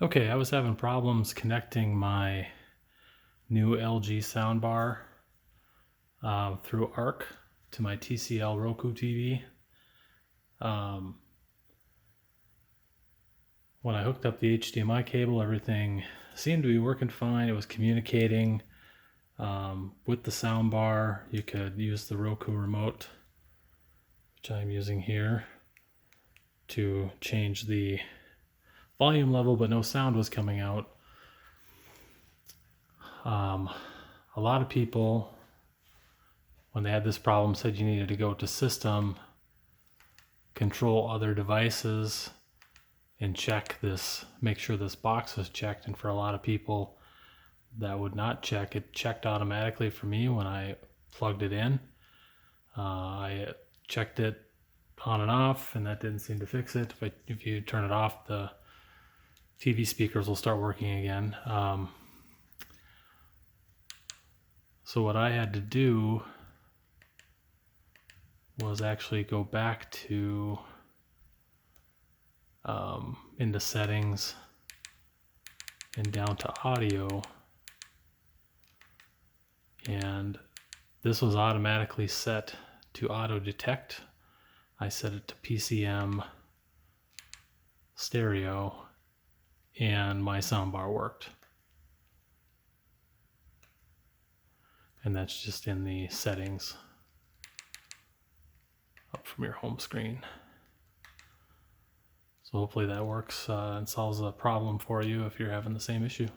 Okay, I was having problems connecting my new LG soundbar through ARC to my TCL Roku TV. When I hooked up the HDMI cable, everything seemed to be working fine. It was communicating with the soundbar. You could use the Roku remote, which I'm using here, to change the volume level, but no sound was coming out. A lot of people, when they had this problem, said you needed to go to System, control other devices, and check this, make sure this box was checked. And for a lot of people, that would not check. It checked automatically for me when I plugged it in. I checked it on and off, and that didn't seem to fix it. But if you turn it off, the TV speakers will start working again. So what I had to do was actually go back to into settings and down to audio, and this was automatically set to auto detect. I set it to PCM stereo, and my soundbar worked. And that's just in the settings up from your home screen. So hopefully that works and solves the problem for you if you're having the same issue.